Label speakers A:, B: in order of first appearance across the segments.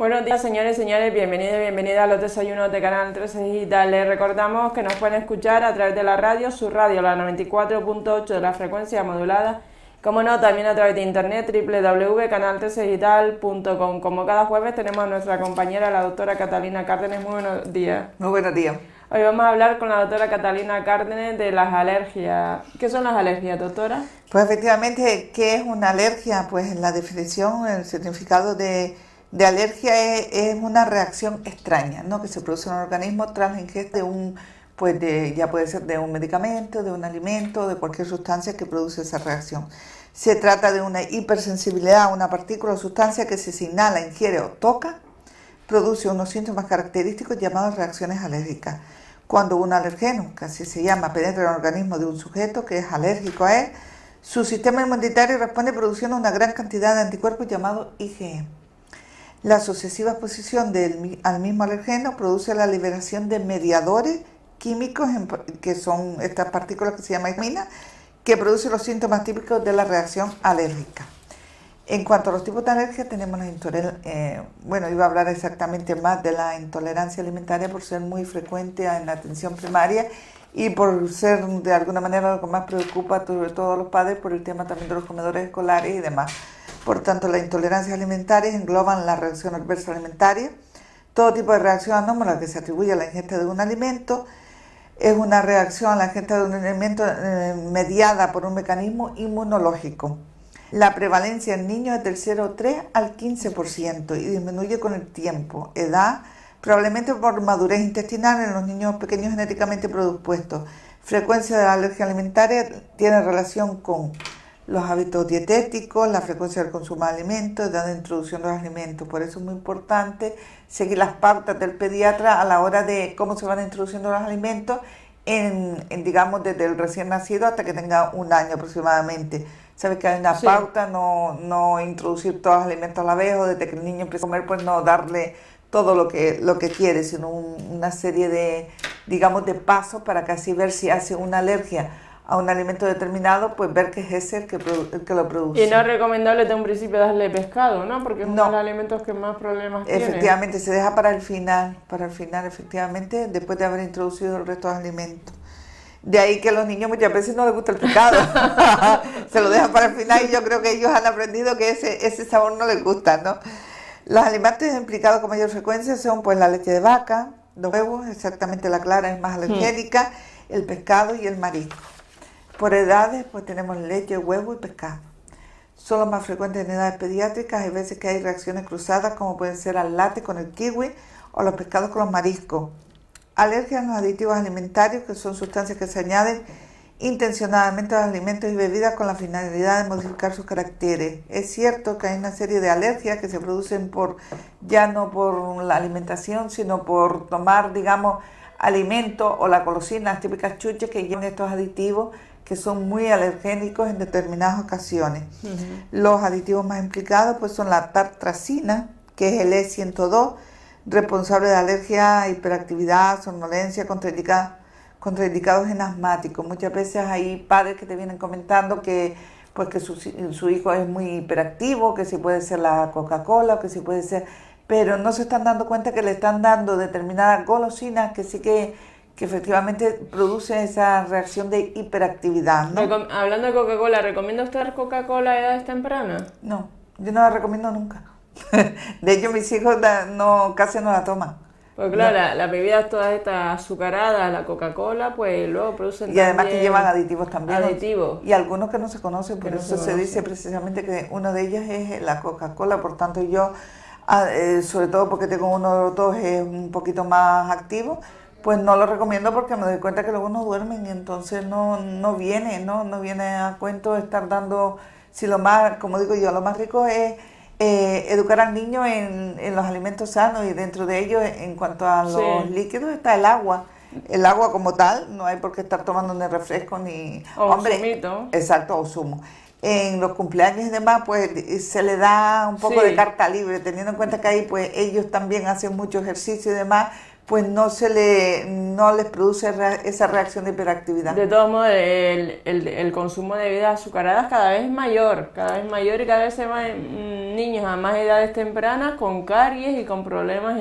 A: Buenos días, señores y señores, bienvenidos y bienvenidas a los desayunos de Canal 13 Digital. Les recordamos que nos pueden escuchar a través de la radio, su radio, la 94.8 de la frecuencia modulada. Como no, también a través de internet, www.canal13digital.com. Como cada jueves tenemos a nuestra compañera, la doctora Catalina Cárdenes. Muy buenos días.
B: Muy buenos días.
A: Hoy vamos a hablar con la doctora Catalina Cárdenes de las alergias. ¿Qué son las alergias, doctora?
B: Pues efectivamente, ¿qué es una alergia? Pues la definición, el significado de alergia es una reacción extraña, ¿no?, que se produce en el organismo tras la ingesta de un, ya puede ser de un medicamento, de un alimento, de cualquier sustancia que produce esa reacción. Se trata de una hipersensibilidad a una partícula o sustancia que si se inhala, ingiere o toca, produce unos síntomas característicos llamados reacciones alérgicas. Cuando un alergeno, que así se llama, penetra en el organismo de un sujeto que es alérgico a él, su sistema inmunitario responde produciendo una gran cantidad de anticuerpos llamados IgE. La sucesiva exposición al mismo alergeno produce la liberación de mediadores químicos, que son estas partículas que se llaman histamina, que producen los síntomas típicos de la reacción alérgica. En cuanto a los tipos de alergia, tenemos la intolerancia. Iba a hablar exactamente más de la intolerancia alimentaria por ser muy frecuente en la atención primaria y por ser de alguna manera lo que más preocupa sobre todo a los padres por el tema también de los comedores escolares y demás. Por tanto, las intolerancias alimentarias engloban la reacción adversa alimentaria, todo tipo de reacción anómala que se atribuye a la ingesta de un alimento. Es una reacción a la ingesta de un alimento mediada por un mecanismo inmunológico. La prevalencia en niños es del 0,3 al 15% y disminuye con el tiempo, edad, probablemente por madurez intestinal en los niños pequeños genéticamente predispuestos. Frecuencia de la alergia alimentaria tiene relación con los hábitos dietéticos, la frecuencia del consumo de alimentos, edad de introducción de los alimentos. Por eso es muy importante seguir las pautas del pediatra a la hora de cómo se van introduciendo los alimentos, digamos, desde el recién nacido hasta que tenga un año aproximadamente. Sabe que hay una pauta, no introducir todos los alimentos a la vez, o desde que el niño empieza a comer, pues no darle todo lo que quiere, sino una serie de, digamos, de pasos para que así ver si hace una alergia a un alimento determinado, pues ver que es ese el que lo produce.
A: Y no es recomendable de un principio darle pescado, ¿no? Porque es uno de los alimentos que más problemas tiene.
B: Efectivamente, se deja para el final, efectivamente, después de haber introducido el resto de los alimentos. De ahí que a los niños muchas veces no les gusta el pescado, se lo dejan para el final y yo creo que ellos han aprendido que ese sabor no les gusta, ¿no? Los alimentos implicados con mayor frecuencia son pues la leche de vaca, los huevos, exactamente la clara es más alergénica, el pescado y el marisco. Por edades, pues tenemos leche, huevo y pescado. Son los más frecuentes en edades pediátricas. Hay veces que hay reacciones cruzadas, como pueden ser al lácteo con el kiwi o los pescados con los mariscos. Alergias a los aditivos alimentarios, que son sustancias que se añaden intencionadamente a los alimentos y bebidas con la finalidad de modificar sus caracteres. Es cierto que hay una serie de alergias que se producen ya no por la alimentación, sino por tomar, digamos, alimentos o la colosina, las típicas chuches que llevan estos aditivos que son muy alergénicos en determinadas ocasiones. Los aditivos más implicados pues son la tartrazina, que es el E102, responsable de alergia, hiperactividad, somnolencia, contraindicados en asmáticos. Muchas veces hay padres que te vienen comentando que su hijo es muy hiperactivo, que si puede ser la Coca-Cola o que si puede ser, pero no se están dando cuenta que le están dando determinadas golosinas que sí que efectivamente produce esa reacción de hiperactividad, ¿no?
A: Hablando de Coca-Cola, ¿recomienda usted Coca-Cola a edades tempranas?
B: No, yo no la recomiendo nunca. De hecho, mis hijos casi no la toman.
A: Pues claro, no. Las bebidas todas estas azucaradas, la Coca-Cola, pues luego producen
B: y además que llevan aditivos también.
A: Aditivos.
B: Y algunos que no se conocen, por eso se dice precisamente que uno de ellos es la Coca-Cola. Por tanto, yo, sobre todo porque tengo uno de los dos es un poquito más activo, pues no lo recomiendo porque me doy cuenta que luego no duermen y entonces no viene a cuento estar dando, si lo más, como digo yo, lo más rico es educar al niño en los alimentos sanos, y dentro de ellos, en cuanto a los líquidos, está el agua. El agua como tal, no hay por qué estar tomando ni refresco ni...
A: O zumito.
B: Exacto, o zumo. En los cumpleaños y demás, pues se le da un poco de carta libre, teniendo en cuenta que ahí pues ellos también hacen mucho ejercicio y demás, pues no les produce esa reacción de hiperactividad.
A: De todos modos, el consumo de bebidas azucaradas cada vez mayor y cada vez se van niños a más edades tempranas con caries y con problemas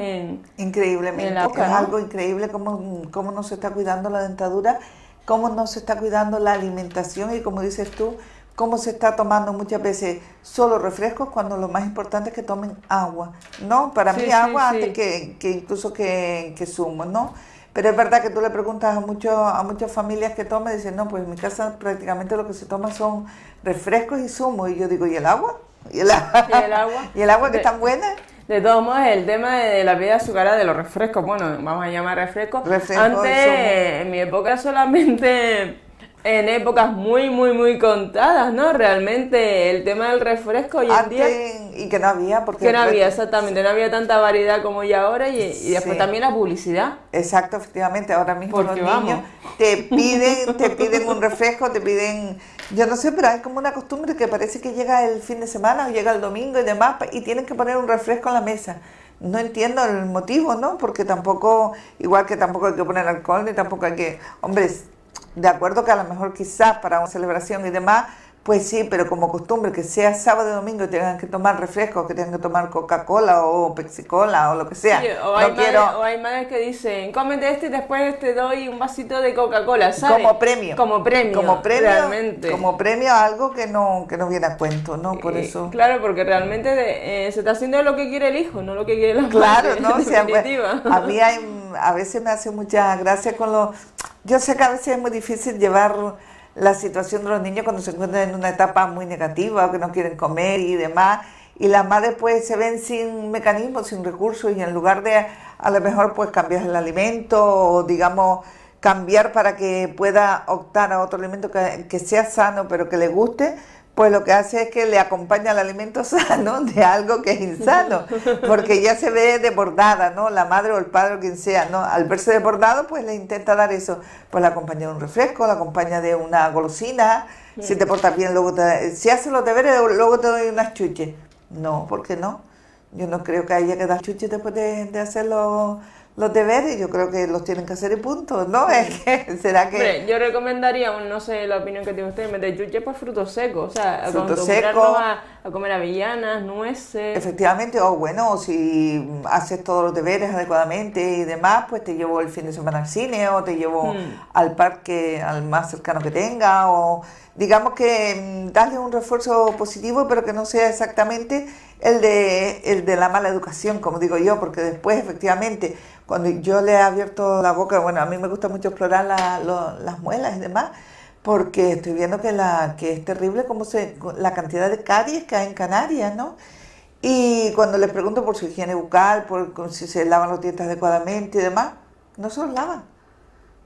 B: increíblemente,
A: en la boca,
B: es
A: ¿no?
B: algo increíble cómo no se está cuidando la dentadura, cómo no se está cuidando la alimentación y como dices tú, cómo se está tomando muchas veces solo refrescos cuando lo más importante es que tomen agua, ¿no? Para mí agua antes que incluso que zumo, ¿no? Pero es verdad que tú le preguntas a muchas familias que toman y dicen, no, pues en mi casa prácticamente lo que se toma son refrescos y zumo. Y yo digo, ¿y el agua? ¿Y el agua? ¿Y el agua que es tan buena?
A: De todos modos, el tema de la bebida azucarada, de los refrescos, bueno, vamos a llamar refrescos. Antes, en mi época solamente... En épocas muy contadas, ¿no? Realmente el tema del refresco hoy en día...
B: Y que no había, porque...
A: Que no había, exactamente, no había tanta variedad como hay ahora y después también la publicidad.
B: Exacto, efectivamente, ahora mismo los niños te piden un refresco, te piden... Yo no sé, pero hay como una costumbre que parece que llega el fin de semana o llega el domingo y demás y tienen que poner un refresco en la mesa. No entiendo el motivo, ¿no? Porque tampoco, igual que tampoco hay que poner alcohol ni tampoco hay que... Hombre, de acuerdo que a lo mejor quizás para una celebración y demás, pues sí, pero como costumbre que sea sábado y domingo y tengan que tomar refrescos, que tengan que tomar Coca-Cola o Pepsi-Cola o lo que sea.
A: Sí, o hay madres que dicen, cómete este y después te doy un vasito de Coca-Cola, ¿sabes?
B: Como premio.
A: Como premio, realmente.
B: Como premio a algo que no viene a cuento, ¿no? Por eso.
A: Claro, porque realmente se está haciendo lo que quiere el hijo, no lo que quiere la madre.
B: Claro, ¿no?
A: En definitiva.
B: A mí a veces me hace mucha gracia con los... Yo sé que a veces es muy difícil llevar la situación de los niños cuando se encuentran en una etapa muy negativa o que no quieren comer y demás, y las madres pues se ven sin mecanismos, sin recursos, y en lugar de a lo mejor pues cambiar el alimento o digamos cambiar para que pueda optar a otro alimento que sea sano pero que le guste, pues lo que hace es que le acompaña al alimento sano de algo que es insano, porque ya se ve desbordada, ¿no? La madre o el padre o quien sea, ¿no? Al verse desbordado, pues le intenta dar eso, pues la acompaña de un refresco, la acompaña de una golosina, si te portas bien, luego si haces los deberes, luego te doy unas chuches. No, ¿por qué no? Yo no creo que haya que dar chuches después de hacer los deberes, yo creo que los tienen que hacer y punto, ¿no? Es que, ¿será que...?
A: Hombre, yo recomendaría, no sé la opinión que tiene usted, meter chuches pues frutos secos, o sea,
B: frutos secos,
A: a comer avellanas, nueces...
B: Efectivamente, o bueno, si haces todos los deberes adecuadamente y demás, pues te llevo el fin de semana al cine o te llevo al parque, al más cercano que tenga, o digamos que darle un refuerzo positivo, pero que no sea exactamente el de la mala educación, como digo yo, porque después efectivamente... Cuando yo le he abierto la boca, bueno, a mí me gusta mucho explorar las muelas y demás, porque estoy viendo que es terrible la cantidad de caries que hay en Canarias, ¿no? Y cuando les pregunto por su higiene bucal, por si se lavan los dientes adecuadamente y demás, no se los lavan.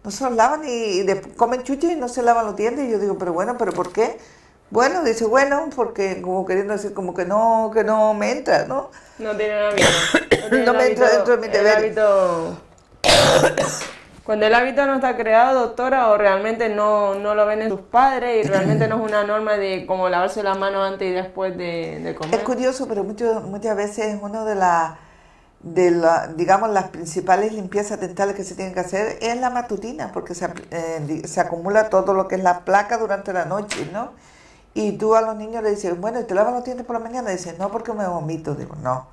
B: No se los lavan y comen chuches y no se lavan los dientes. Y yo digo, pero bueno, ¿pero por qué? Bueno, dice, bueno, porque como queriendo decir como que no me entra, ¿no?
A: No tiene el hábito.
B: No me entra dentro de mi deber.
A: Cuando el hábito no está creado, doctora, o realmente no lo ven en sus padres y realmente no es una norma de como lavarse las manos antes y después de comer.
B: Es curioso, pero muchas veces uno digamos, las principales limpiezas dentales que se tienen que hacer es la matutina, porque se acumula todo lo que es la placa durante la noche, ¿no? Y tú a los niños le dices, bueno, ¿y te lavas los dientes por la mañana? Y dices, no, porque me vomito. Digo, no,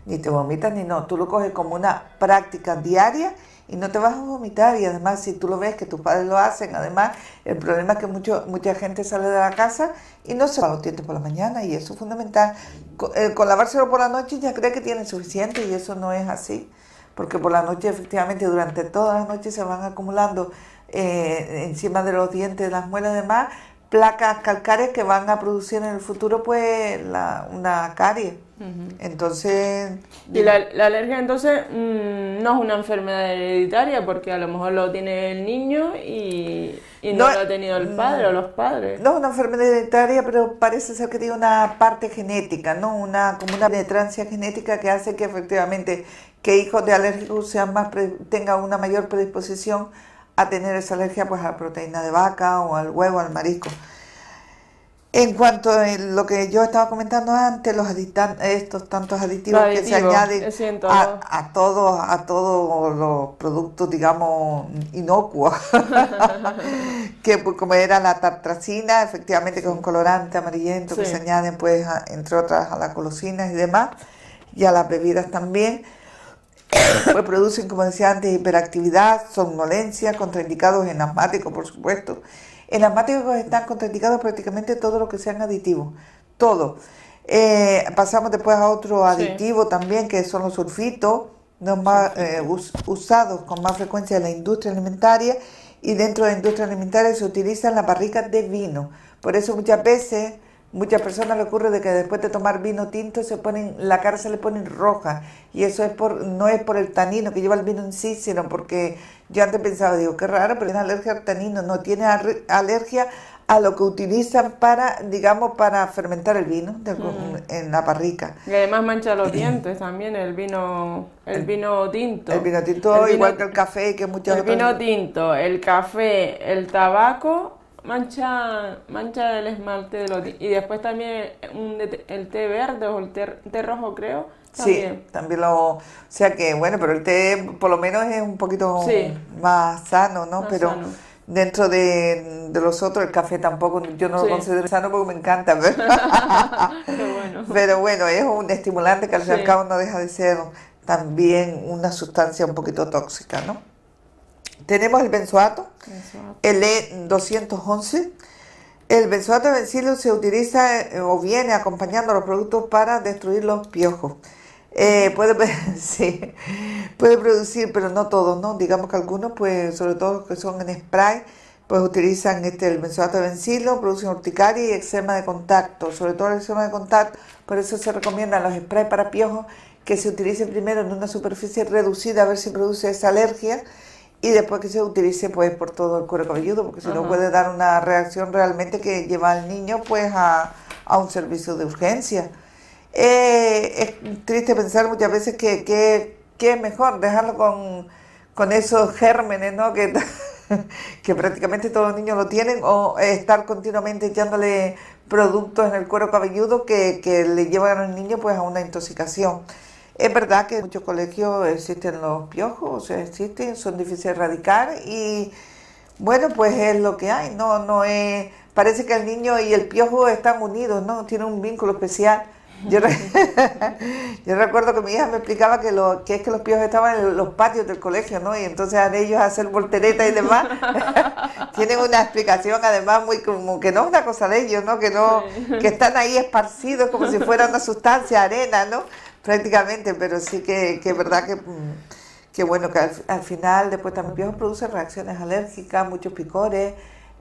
B: ni te vomitas ni no. Tú lo coges como una práctica diaria y no te vas a vomitar. Y además, si tú lo ves que tus padres lo hacen, además, el problema es que mucha gente sale de la casa y no se lava los dientes por la mañana, y eso es fundamental. Con lavárselo por la noche ya cree que tiene suficiente, y eso no es así. Porque por la noche, efectivamente, durante toda la noche se van acumulando encima de los dientes, de las muelas y demás, placas calcáreas que van a producir en el futuro pues una carie. Entonces...
A: Y la alergia entonces no es una enfermedad hereditaria, porque a lo mejor lo tiene el niño y no lo ha tenido el padre o los padres.
B: No es una enfermedad hereditaria, pero parece ser que tiene una parte genética, ¿no? Como una penetrancia genética que hace que efectivamente que hijos de alérgicos tengan una mayor predisposición a tener esa alergia pues a la proteína de vaca o al huevo, al marisco. En cuanto a lo que yo estaba comentando antes, los estos tantos aditivos que se añaden a todos los productos, digamos, inocuos, que pues, como era la tartrazina, efectivamente que es un colorante amarillento que se añaden, pues, entre otras, a las golosinas y demás, y a las bebidas también, pues producen, como decía antes, hiperactividad, somnolencia, contraindicados en asmáticos, por supuesto. En asmáticos están contraindicados prácticamente todo lo que sean aditivos, todo. Pasamos después a otro aditivo también, que son los sulfitos, usados con más frecuencia en la industria alimentaria, y dentro de la industria alimentaria se utilizan las barricas de vino. Por eso muchas veces, muchas personas le ocurre de que después de tomar vino tinto la cara se le pone roja, y eso no es por el tanino que lleva el vino en sí, sino porque yo antes pensaba, digo, qué raro, pero tiene alergia al tanino, no tiene alergia a lo que utilizan para, digamos, para fermentar el vino en la barrica.
A: Y además mancha los dientes también el vino tinto.
B: El vino tinto, igual que el café y que muchas
A: otras. El vino tinto, el café, el tabaco mancha el esmalte de los dientes. Y después también el té verde o el té rojo, creo. También.
B: Sí, también o sea que, bueno, pero el té por lo menos es un poquito más sano, ¿no? Pero sano. Dentro de los otros, el café tampoco, yo no lo considero sano porque me encanta. Pero bueno, es un estimulante que al fin y al cabo no deja de ser también una sustancia un poquito tóxica, ¿no? Tenemos el benzoato, el E211. El benzoato de bencilo se utiliza o viene acompañando los productos para destruir los piojos. Puede producir, pero no todos, ¿no? Digamos que algunos, pues, sobre todo los que son en spray, pues utilizan el benzoato de bencilo, producen urticaria y eczema de contacto. Sobre todo el eczema de contacto, por eso se recomiendan los sprays para piojos que se utilicen primero en una superficie reducida a ver si produce esa alergia, y después que se utilice pues por todo el cuero cabelludo, porque si no puede dar una reacción realmente que lleva al niño pues a un servicio de urgencia. Es triste pensar muchas veces que es mejor dejarlo con esos gérmenes, ¿no? que prácticamente todos los niños lo tienen, o estar continuamente echándole productos en el cuero cabelludo que le llevan al niño pues a una intoxicación. Es verdad que en muchos colegios existen los piojos, o sea, son difíciles de erradicar, y bueno, pues es lo que hay, no es, parece que el niño y el piojo están unidos, ¿no? Tienen un vínculo especial. Yo recuerdo que mi hija me explicaba que es que los piojos estaban en los patios del colegio, ¿no? Y entonces a ellos hacer volteretas y demás. Tienen una explicación además muy como que no es una cosa de ellos, ¿no? Que están ahí esparcidos como si fuera una sustancia, arena, ¿no? Prácticamente, pero sí que es verdad que bueno, que al final después también el piojo produce reacciones alérgicas, muchos picores,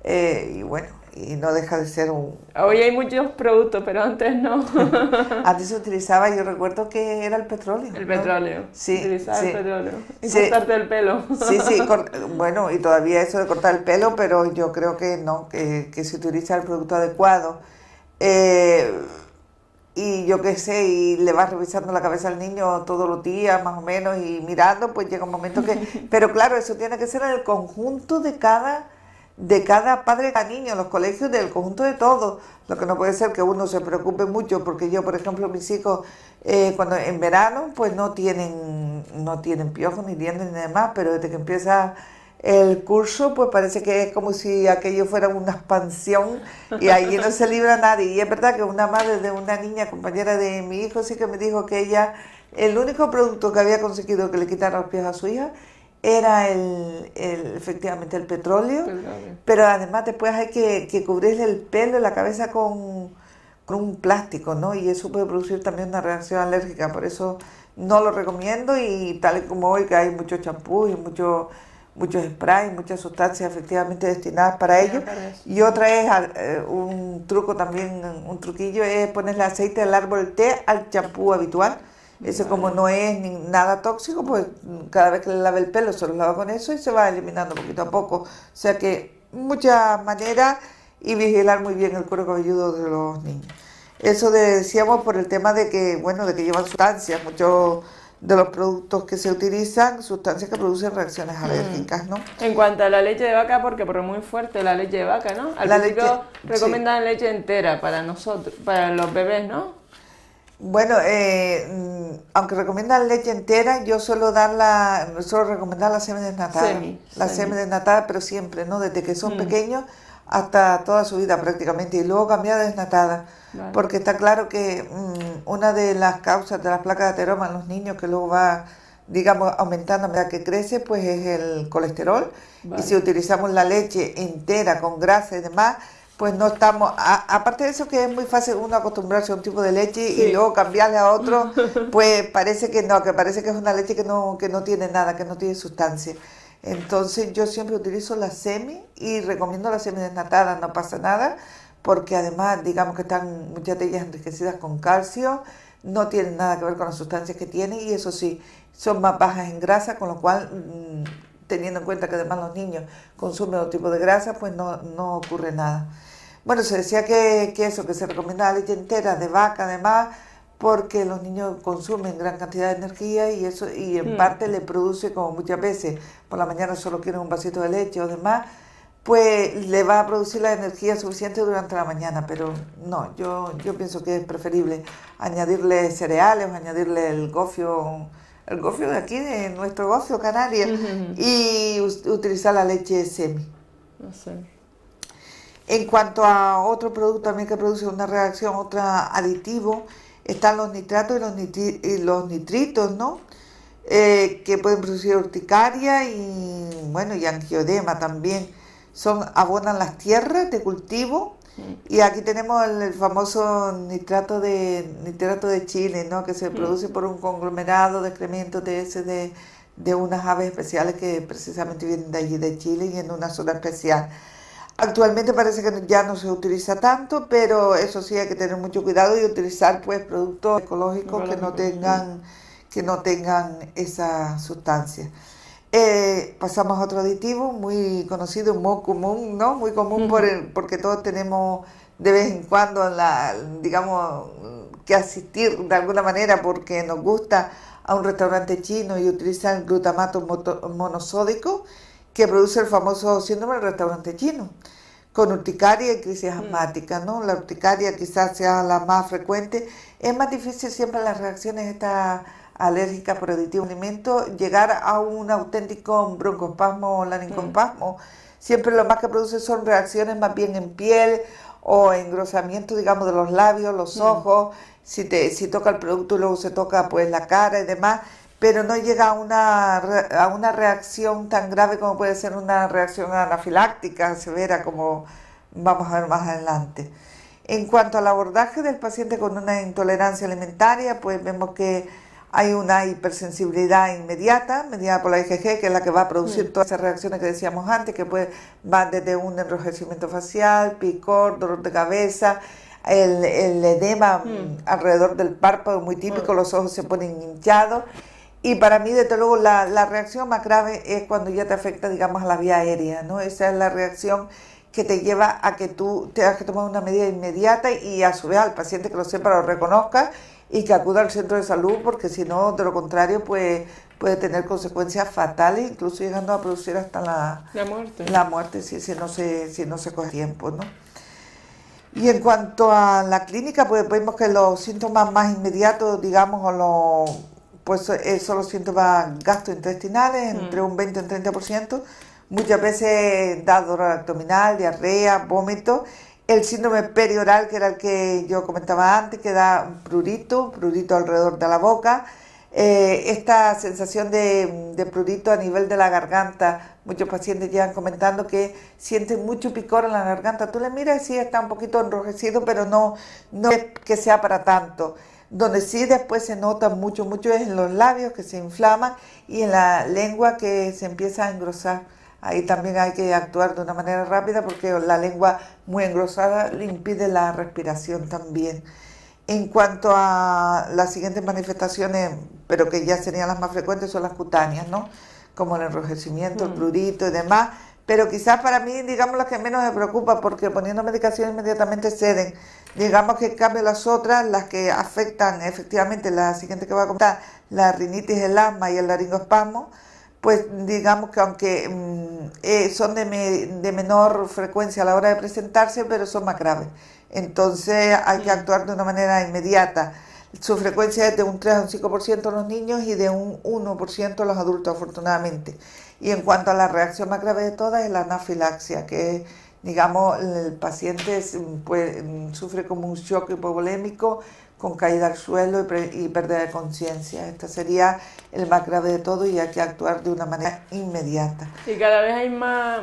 B: y bueno, y no deja de ser un...
A: Hoy hay muchos productos, pero antes no.
B: Antes se utilizaba, yo recuerdo que era el petróleo.
A: El petróleo.
B: Sí.
A: Utilizar el petróleo. Y cortarte el pelo.
B: Sí, bueno, y todavía eso de cortar el pelo, pero yo creo que no, que se utiliza el producto adecuado. Y yo qué sé, y le vas revisando la cabeza al niño todos los días, más o menos, y mirando, pues llega un momento que... Pero claro, eso tiene que ser en el conjunto de cada padre de cada niño, en los colegios, del conjunto de todos. Lo que no puede ser que uno se preocupe mucho, porque yo, por ejemplo, mis hijos, cuando en verano, pues no tienen piojos, ni dientes, ni demás, pero desde que empieza el curso, pues parece que es como si aquello fuera una expansión y allí no se libra nadie. Y es verdad que una madre de una niña, compañera de mi hijo, sí que me dijo que ella, el único producto que había conseguido que le quitara los pies a su hija era efectivamente el petróleo, pero además después hay que cubrirle el pelo y la cabeza con un plástico, ¿no? Y eso puede producir también una reacción alérgica, por eso no lo recomiendo. Y tal y como hoy que hay muchos champús y muchos sprays, muchas sustancias efectivamente destinadas para ello. Y otra es un truco también, un truquillo es ponerle aceite del árbol té al champú habitual. Eso como no es nada tóxico, pues cada vez que le lave el pelo se lo lava con eso y se va eliminando poquito a poco. O sea que muchas maneras, y vigilar muy bien el cuero cabelludo de los niños. Eso decíamos por el tema de que, bueno, de que llevan sustancias, muchos de los productos que se utilizan, sustancias que producen reacciones alérgicas, ¿no?
A: En cuanto a la leche de vaca, porque es muy fuerte la leche de vaca, ¿no? Al principio recomiendan leche entera para nosotros, para los bebés, ¿no?
B: Bueno, aunque recomiendan leche entera, yo suelo recomendar la semidesnatada. La semidesnatada, pero siempre, ¿no? Desde que son pequeños hasta toda su vida prácticamente, y luego cambiar a desnatada, porque está claro que una de las causas de las placas de ateroma en los niños, que luego va, digamos, aumentando a medida que crece, pues es el colesterol, y si utilizamos la leche entera con grasa y demás, pues no estamos, aparte de eso que es muy fácil uno acostumbrarse a un tipo de leche y luego cambiarle a otro, pues parece que no, que parece que es una leche que no tiene nada, que no tiene sustancia. Entonces yo siempre utilizo la semi y recomiendo la semi desnatada, no pasa nada, porque además digamos que están muchas de ellas enriquecidas con calcio, no tienen nada que ver con las sustancias que tiene, y eso sí, son más bajas en grasa, con lo cual teniendo en cuenta que además los niños consumen otro tipo de grasa, pues no ocurre nada. Bueno, se decía que se recomienda la leche entera de vaca además, porque los niños consumen gran cantidad de energía y eso, y en parte le produce, como muchas veces por la mañana solo quieren un vasito de leche o demás, pues le va a producir la energía suficiente durante la mañana, pero no, yo pienso que es preferible añadirle cereales o añadirle el gofio de aquí, de nuestro gofio Canarias, y utilizar la leche semi.
A: No sé.
B: En cuanto a otro producto también que produce una reacción, otro aditivo, están los nitratos y los nitritos, ¿no? Que pueden producir urticaria y, bueno, y angioedema también. Abonan las tierras de cultivo, y aquí tenemos el famoso nitrato de Chile, ¿no? Que se produce por un conglomerado de excrementos de unas aves especiales que precisamente vienen de allí de Chile y en una zona especial. Actualmente parece que ya no se utiliza tanto, pero eso sí hay que tener mucho cuidado y utilizar pues productos ecológicos que no tengan esa sustancia. Pasamos a otro aditivo muy conocido, muy común, ¿no? Muy común porque todos tenemos de vez en cuando digamos que asistir de alguna manera porque nos gusta a un restaurante chino y utilizan glutamato monosódico, que produce el famoso síndrome del restaurante chino, con urticaria y crisis asmática, ¿no? La urticaria quizás sea la más frecuente. Es más difícil siempre en las reacciones estas alérgicas por aditivo alimento llegar a un auténtico broncoespasmo o laringoespasmo. Siempre lo más que produce son reacciones más bien en piel o engrosamiento, digamos, de los labios, los ojos, si toca el producto y luego se toca pues la cara y demás, pero no llega a una reacción tan grave como puede ser una reacción anafiláctica severa, como vamos a ver más adelante. En cuanto al abordaje del paciente con una intolerancia alimentaria, pues vemos que hay una hipersensibilidad inmediata, mediada por la IgG, que es la que va a producir todas esas reacciones que decíamos antes, que van desde un enrojecimiento facial, picor, dolor de cabeza, el edema alrededor del párpado, muy típico, los ojos se ponen hinchados. Y para mí, desde luego, la reacción más grave es cuando ya te afecta, digamos, a la vía aérea, ¿no? Esa es la reacción que te lleva a que tú tengas que tomar una medida inmediata y a su vez al paciente que lo sepa, lo reconozca y que acuda al centro de salud, porque si no, de lo contrario, pues puede tener consecuencias fatales, incluso llegando a producir hasta la muerte si no se coge tiempo, ¿no? Y en cuanto a la clínica, pues vemos que los síntomas más inmediatos, digamos, son los síntomas gastrointestinales, entre un 20 y un 30%, muchas veces da dolor abdominal, diarrea, vómito, el síndrome perioral, que era el que yo comentaba antes, que da un prurito alrededor de la boca, esta sensación de prurito a nivel de la garganta. Muchos pacientes llegan comentando que sienten mucho picor en la garganta, tú le miras y sí está un poquito enrojecido, pero no es que sea para tanto. Donde sí después se nota mucho es en los labios, que se inflaman, y en la lengua, que se empieza a engrosar. Ahí también hay que actuar de una manera rápida, porque la lengua muy engrosada le impide la respiración también. En cuanto a las siguientes manifestaciones, pero que ya serían las más frecuentes, son las cutáneas, ¿no? Como el enrojecimiento, el prurito y demás, pero quizás para mí, digamos, las que menos me preocupa, porque poniendo medicación inmediatamente ceden. Digamos que en cambio las otras, las que afectan efectivamente, la siguiente que voy a comentar, la rinitis, el asma y el laringoespasmo, pues digamos que aunque son de menor frecuencia a la hora de presentarse, pero son más graves. Entonces hay que actuar de una manera inmediata. Su frecuencia es de un 3 a un 5% en los niños y de un 1% en los adultos, afortunadamente. Y en cuanto a la reacción más grave de todas es la anafilaxia, que es, digamos, el paciente pues, sufre como un shock hipovolémico con caída al suelo y pérdida de conciencia. Este sería el más grave de todo y hay que actuar de una manera inmediata.
A: ¿Y cada vez hay más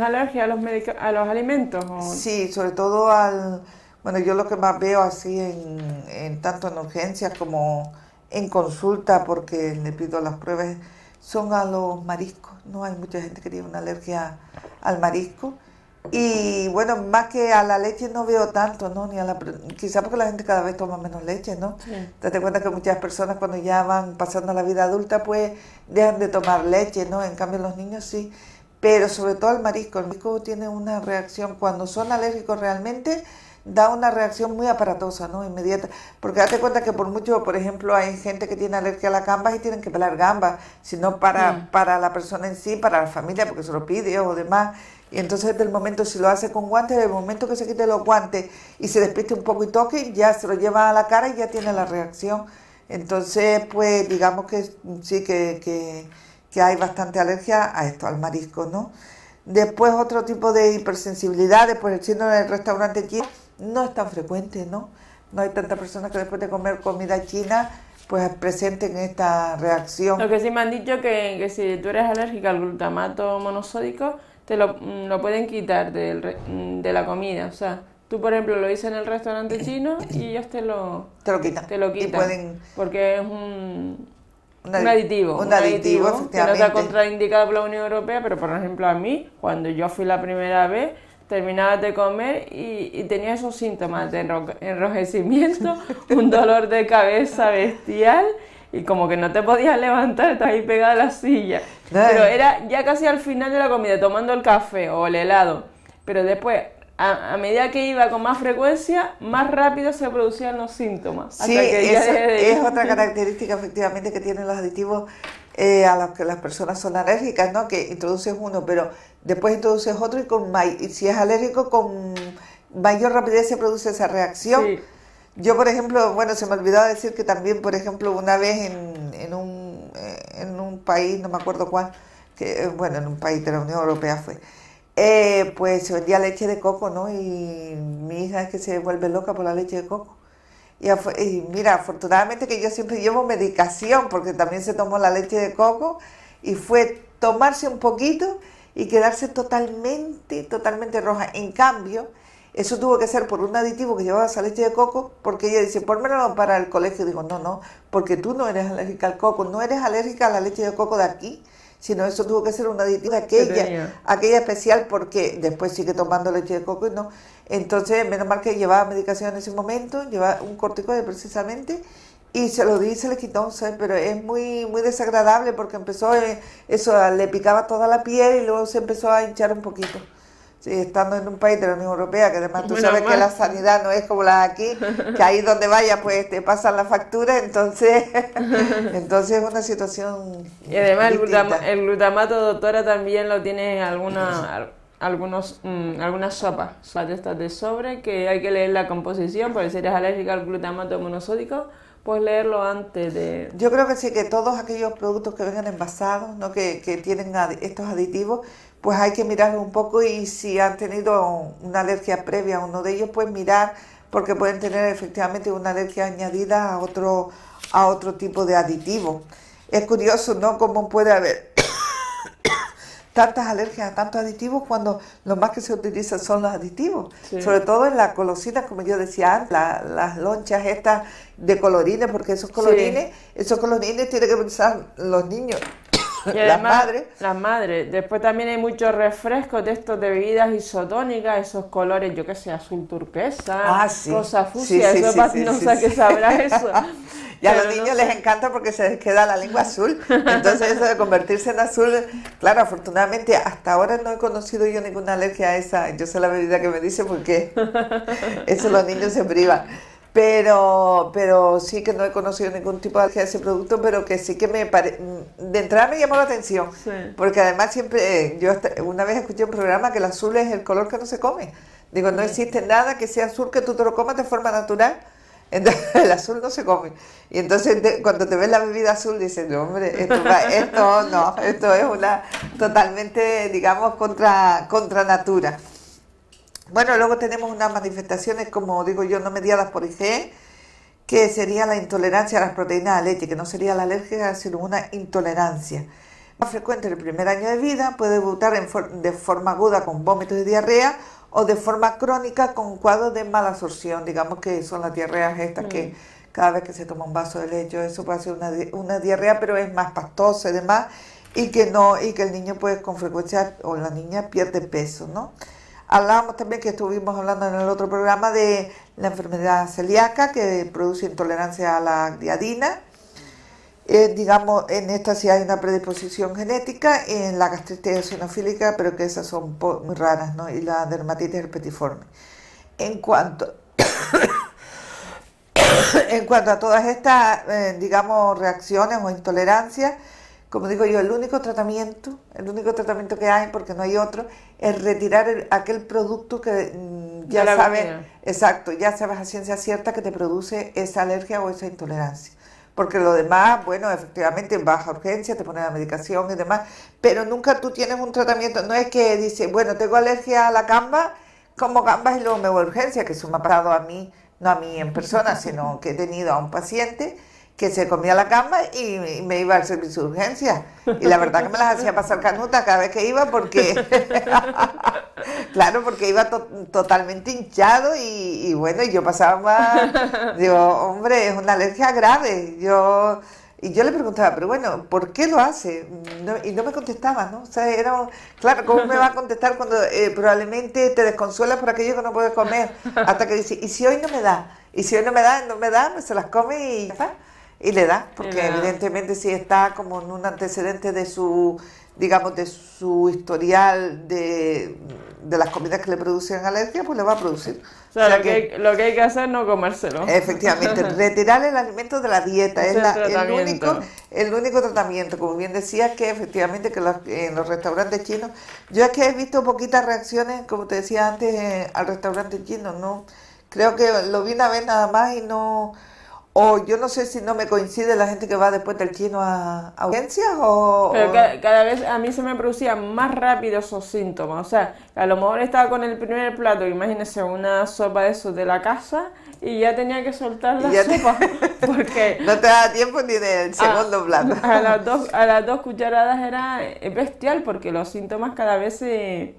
A: alergia a los alimentos? ¿O?
B: Sí, sobre todo bueno, yo lo que más veo así tanto en urgencias como en consulta, porque le pido las pruebas, son a los mariscos, ¿no? Hay mucha gente que tiene una alergia al marisco. Y bueno, más que a la leche no veo tanto, ¿no? Quizá porque la gente cada vez toma menos leche, ¿no? Sí. Te das cuenta que muchas personas cuando ya van pasando a la vida adulta, pues dejan de tomar leche, ¿no? En cambio los niños sí. Pero sobre todo el marisco tiene una reacción, cuando son alérgicos realmente, da una reacción muy aparatosa, ¿no? Inmediata. Porque date cuenta que por mucho, por ejemplo, hay gente que tiene alergia a las gambas y tienen que pelar gambas, sino para la persona en sí, para la familia, porque se lo pide o demás. Y entonces desde el momento, si lo hace con guantes, desde el momento que se quite los guantes y se despiste un poco y toque, ya se lo lleva a la cara y ya tiene la reacción. Entonces, pues digamos que sí que hay bastante alergia a esto, al marisco, ¿no? Después otro tipo de hipersensibilidades, pues el síndrome del restaurante chino no es tan frecuente, ¿no? No hay tantas personas que después de comer comida china pues presenten esta reacción.
A: Lo que sí me han dicho que si tú eres alérgica al glutamato monosódico, te lo pueden quitar de la comida. O sea, tú por ejemplo lo hice en el restaurante chino y ellos te lo quitan. Porque es un aditivo.
B: Un aditivo, efectivamente.
A: Que no está contraindicado por la Unión Europea, pero por ejemplo a mí, cuando yo fui la primera vez, terminabas de comer y tenía esos síntomas de enrojecimiento, un dolor de cabeza bestial y como que no te podías levantar, estás ahí pegada a la silla. Pero era ya casi al final de la comida, tomando el café o el helado. Pero después, a medida que iba con más frecuencia, más rápido se producían los síntomas.
B: Sí, es otra característica efectivamente que tienen los aditivos a los que las personas son alérgicas, ¿no? Que introduces uno, pero después introduces otro y si es alérgico, con mayor rapidez se produce esa reacción. Sí. Yo, por ejemplo, bueno, se me olvidaba decir que también, por ejemplo, una vez en un país, no me acuerdo cuál, en un país de la Unión Europea fue, pues se vendía leche de coco, ¿no? Y mi hija es que se vuelve loca por la leche de coco. Y mira, afortunadamente que yo siempre llevo medicación, porque también se tomó la leche de coco, y fue tomarse un poquito y quedarse totalmente roja. En cambio, eso tuvo que ser por un aditivo que llevaba esa leche de coco, porque ella dice, pónmelo para el colegio. Digo, no, porque tú no eres alérgica al coco, no eres alérgica a la leche de coco de aquí, sino eso tuvo que ser un aditivo de aquella especial, porque después sigue tomando leche de coco y no. Entonces, menos mal que llevaba medicación en ese momento, llevaba un corticoide precisamente, y se lo di y se le quitó, ¿sabes? Pero es muy desagradable porque empezó, le picaba toda la piel y luego se empezó a hinchar un poquito. Sí, estando en un país de la Unión Europea, que además tú sabes que la sanidad no es como la de aquí, que ahí donde vaya pues te pasan la factura, entonces es una situación
A: y además el glutamato, doctora, también lo tiene algunas sopas de estas de sobre, que hay que leer la composición, porque si eres alérgica al glutamato monosódico, pues leerlo antes de...
B: Yo creo que sí, que todos aquellos productos que vengan envasados, ¿no? que tienen estos aditivos, pues hay que mirarlos un poco, y si han tenido una alergia previa a uno de ellos, pues mirar, porque pueden tener efectivamente una alergia añadida a otro tipo de aditivo. Es curioso, ¿no?, cómo puede haber tantas alergias a tantos aditivos cuando lo más que se utiliza son los aditivos, sí. Sobre todo en la golosinas, como yo decía antes, las lonchas estas de colorines, porque esos colorines tienen que pensar los niños.
A: Y además, las madres. Después también hay muchos refrescos de estos de bebidas isotónicas, esos colores, yo que sé, azul turquesa, rosa fucsia, no sé qué sabrá eso.
B: Y a los niños les encanta porque se les queda la lengua azul. Entonces eso de convertirse en azul, claro, afortunadamente hasta ahora no he conocido yo ninguna alergia a esa. Yo sé la bebida que me dice porque eso los niños se privan. Pero sí que no he conocido ningún tipo de alergia a ese producto, pero que sí que de entrada me llamó la atención. Sí. Porque además siempre, una vez escuché un programa que el azul es el color que no se come. Digo, no existe nada que sea azul que tú te lo comas de forma natural. Entonces, el azul no se come. Y entonces cuando te ves la bebida azul dices, no, hombre, esto es una totalmente, digamos, contra natura. Bueno, luego tenemos unas manifestaciones, como digo yo, no mediadas por IgE, que sería la intolerancia a las proteínas de leche, que no sería la alergia, sino una intolerancia. Más frecuente en el primer año de vida, puede debutar de forma aguda con vómitos y diarrea, o de forma crónica con cuadros de mala absorción, digamos que son las diarreas estas que cada vez que se toma un vaso de leche, eso puede ser una diarrea, pero es más pastosa y demás, y que el niño pues con frecuencia, o la niña pierde peso, ¿no? Hablábamos también, que estuvimos hablando en el otro programa, de la enfermedad celíaca que produce intolerancia a la gliadina. Digamos, en esta sí hay una predisposición genética, en la gastritis eosinofílica, pero que esas son muy raras, ¿no? Y la dermatitis herpetiforme. En cuanto a todas estas, digamos, reacciones o intolerancias, como digo yo, el único tratamiento que hay, porque no hay otro, es retirar aquel producto que ya sabes, exacto, ya sabes a ciencia cierta que te produce esa alergia o esa intolerancia. Porque lo demás, bueno, efectivamente vas a urgencia, te ponen la medicación y demás, pero nunca tú tienes un tratamiento. No es que dices, bueno, tengo alergia a la gamba, como gambas y luego me voy a urgencia, que eso me ha pasado a mí, no a mí en persona, sino que he tenido a un paciente que se comía la gamba y me iba al servicio de urgencia. Y la verdad que me las hacía pasar canuta cada vez que iba porque, claro, porque iba totalmente hinchado y bueno, y yo pasaba más, digo, hombre, es una alergia grave. Y yo le preguntaba, pero bueno, ¿por qué lo hace? Y no me contestaba, ¿no? O sea, claro, ¿cómo me va a contestar cuando probablemente te desconsuela por aquello que no puedes comer? Hasta que dice, ¿y si hoy no me da? Y si hoy no me da, pues se las come y ya está. Y le da, porque evidentemente si está como en un antecedente de su, digamos, de su historial de las comidas que le producen alergia, pues le va a producir.
A: O sea, lo que hay que hacer es no comérselo.
B: Efectivamente, retirar el alimento de la dieta es el único tratamiento. Como bien decías, que efectivamente que en los restaurantes chinos, yo es que he visto poquitas reacciones, como te decía antes, al restaurante chino, ¿no? Creo que lo vi una vez nada más y no... O yo no sé si no me coincide la gente que va después del chino a urgencias o...
A: Pero cada vez a mí se me producían más rápido esos síntomas. O sea, a lo mejor estaba con el primer plato, imagínese una sopa de esos de la casa y ya tenía que soltar la sopa. Porque
B: no te da tiempo ni del segundo plato.
A: A las dos cucharadas era bestial porque los síntomas cada vez se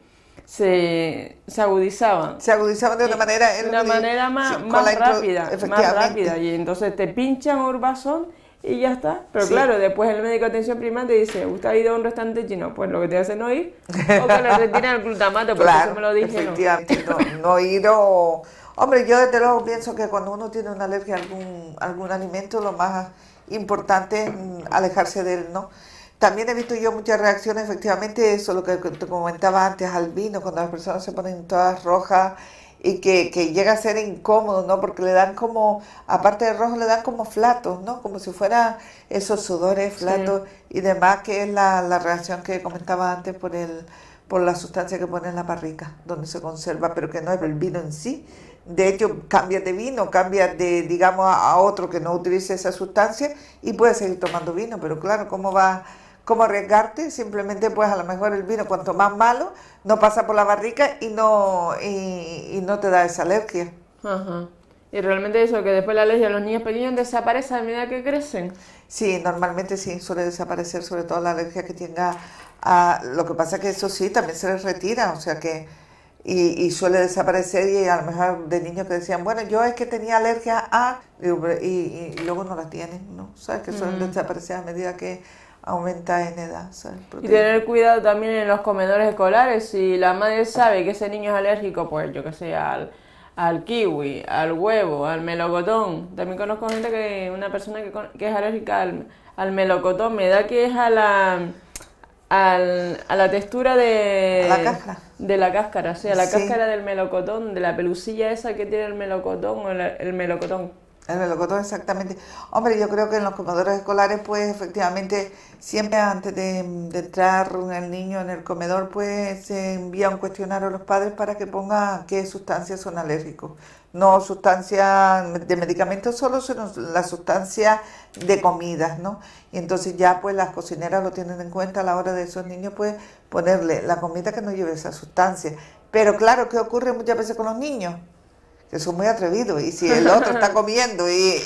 A: agudizaban.
B: Se agudizaban de una manera...
A: De una manera más rápida. Y entonces te pinchan urbazón y ya está. Pero claro, después el médico de atención primaria te dice, ¿usted ha ido a un restaurante chino? Pues lo que te hace no ir, o que le retiren el glutamato, porque eso me lo dije.
B: Efectivamente, no ir o... Hombre, yo desde luego pienso que cuando uno tiene una alergia a algún alimento, lo más importante es alejarse de él, ¿no? También he visto yo muchas reacciones, efectivamente, eso lo que te comentaba antes al vino, cuando las personas se ponen todas rojas y que llega a ser incómodo, ¿no? Porque le dan como, aparte de rojo, le dan como flatos, ¿no? Como si fuera esos sudores, flatos y demás, que es la reacción que comentaba antes por la sustancia que pone en la barrica, donde se conserva, pero que no es el vino en sí. De hecho, cambias de vino, cambias de, digamos, a otro que no utilice esa sustancia y puedes seguir tomando vino, pero claro, ¿cómo arriesgarte? Simplemente pues a lo mejor el vino cuanto más malo no pasa por la barrica y no te da esa alergia.
A: Ajá. Y realmente eso, que después la alergia a los niños pequeños desaparece a medida que crecen.
B: Sí, normalmente sí, suele desaparecer, sobre todo la alergia que tenga lo que pasa es que eso sí, también se les retira, o sea que y suele desaparecer y a lo mejor de niños que decían, bueno, yo es que tenía alergia a... y luego no la tienen, ¿no? ¿Sabes? Que suelen desaparecer a medida que aumenta en edad, ¿sabes?
A: Y tener cuidado también en los comedores escolares. Si la madre sabe que ese niño es alérgico, pues yo que sé, a al kiwi, al huevo, al melocotón. También conozco gente una persona que es alérgica al melocotón. Me da que es a la textura
B: A la cáscara.
A: de la cáscara, o sea, la
B: Sí.
A: cáscara del melocotón, de la pelusilla esa que tiene el melocotón o el melocotón.
B: El melocotón, exactamente. Hombre, yo creo que en los comedores escolares, pues efectivamente, siempre antes de entrar el niño en el comedor, pues se envía un cuestionario a los padres para que pongan qué sustancias son alérgicos. No sustancias de medicamentos solo, sino las sustancias de comidas, ¿no? Y entonces ya pues las cocineras lo tienen en cuenta a la hora de esos niños, pues ponerle la comida que no lleve esa sustancia. Pero claro, ¿qué ocurre muchas veces con los niños? Que son muy atrevidos, y si el otro está comiendo y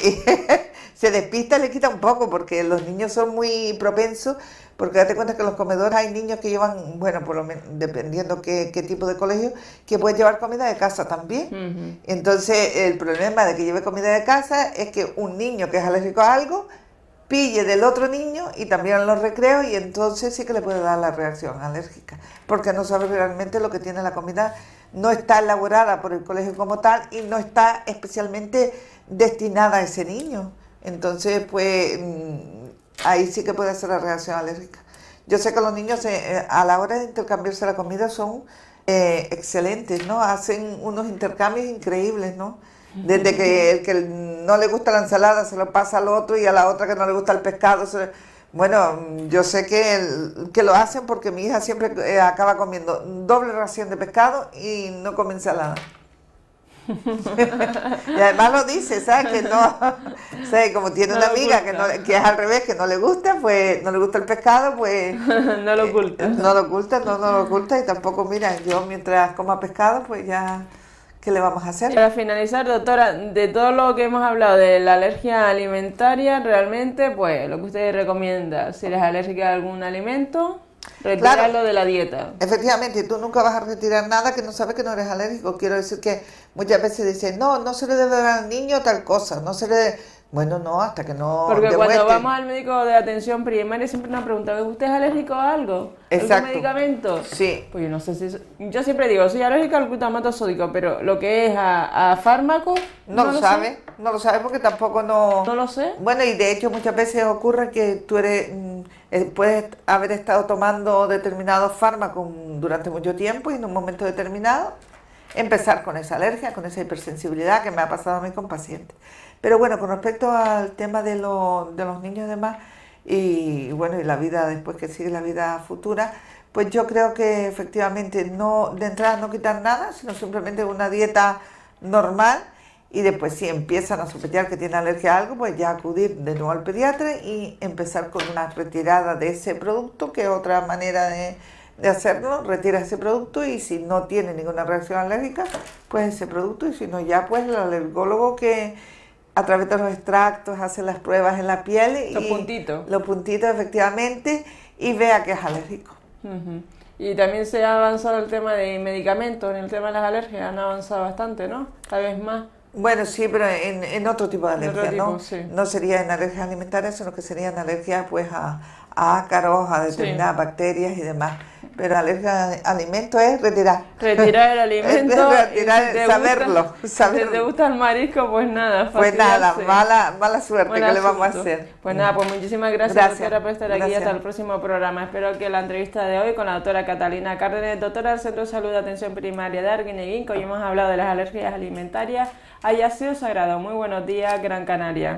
B: se despista, le quita un poco, porque los niños son muy propensos, porque date cuenta que en los comedores hay niños que llevan, bueno, por lo menos, dependiendo qué tipo de colegio, que pueden llevar comida de casa también. Entonces, el problema de que lleve comida de casa es que un niño que es alérgico a algo, pille del otro niño y también en los recreos, y entonces sí que le puede dar la reacción alérgica, porque no sabe realmente lo que tiene la comida. No está elaborada por el colegio como tal y no está especialmente destinada a ese niño. Entonces, pues, ahí sí que puede hacer la reacción alérgica. Yo sé que los niños a la hora de intercambiarse la comida son excelentes, ¿no? Hacen unos intercambios increíbles, ¿no? Desde que el que no le gusta la ensalada se lo pasa al otro, y a la otra que no le gusta el pescado Bueno, yo sé que lo hacen porque mi hija siempre acaba comiendo doble ración de pescado y no come ensalada. Y además lo dice, ¿sabes? Que no, ¿sabes? Como tiene una amiga que es al revés, que no le gusta, pues no le gusta el pescado, pues
A: No lo oculta.
B: No lo oculta, y tampoco, mira, yo mientras coma pescado, pues ya, ¿qué le vamos a hacer?
A: Para finalizar, doctora, de todo lo que hemos hablado de la alergia alimentaria, realmente, pues lo que usted recomienda, si eres alérgica a algún alimento, retirarlo
B: Claro.
A: de la dieta.
B: Efectivamente, tú nunca vas a retirar nada que no sabes que no eres alérgico. Quiero decir que muchas veces dicen, no se le debe dar al niño tal cosa, no se le... Bueno, no, hasta que no
A: Porque cuando
B: demuestren.
A: vamos al médico de atención primaria siempre nos preguntan, ¿usted es alérgico a algo?
B: Exacto.
A: ¿Algún medicamento?
B: Sí.
A: Pues yo no sé si... Yo siempre digo, soy alérgica al glutamato sódico, pero lo que es a fármacos...
B: No lo
A: sé.
B: sabe, no lo sabe porque tampoco no...
A: No lo sé.
B: Bueno, y de hecho muchas veces ocurre que tú puedes haber estado tomando determinados fármacos durante mucho tiempo, y en un momento determinado empezar con esa alergia, con esa hipersensibilidad, que me ha pasado a mí con pacientes. Pero bueno, con respecto al tema de los niños y demás, y bueno, y la vida después que sigue, la vida futura, pues yo creo que efectivamente de entrada no quitar nada, sino simplemente una dieta normal, y después si empiezan a sospechar que tienen alergia a algo, pues ya acudir de nuevo al pediatra y empezar con una retirada de ese producto, que es otra manera de hacerlo. Retira ese producto, y si no tiene ninguna reacción alérgica, pues ese producto, y si no, ya pues el alergólogo que a través de los extractos hace las pruebas en la piel,
A: Los puntitos.
B: Los puntitos, efectivamente, y vea que es alérgico.
A: Y también se ha avanzado el tema de medicamentos, en el tema de las alergias han avanzado bastante, ¿no? Cada vez más.
B: Bueno, sí, pero en otro tipo de alergia,
A: tipo,
B: ¿no?
A: sí.
B: No sería en alergias alimentarias, sino que serían alergias pues a ácaros, a determinadas bacterias y demás. Pero alergia a alimentos es retirar.
A: Retirar el alimento.
B: Retirar,
A: y si te
B: saberlo.
A: Si te gusta el marisco, pues nada.
B: Pues nada,
A: fastidiarse.
B: mala suerte,
A: Buen
B: ¿qué le vamos a
A: asunto.
B: hacer?
A: Pues nada, pues muchísimas gracias,
B: Gracias,
A: doctora, por estar aquí.
B: gracias.
A: Hasta el próximo programa. Espero que la entrevista de hoy con la doctora Catalina Cárdenas, doctora del Centro de Salud de Atención Primaria de Arguineguín, que hoy hemos hablado de las alergias alimentarias, haya sido sagrado. Muy buenos días, Gran Canaria.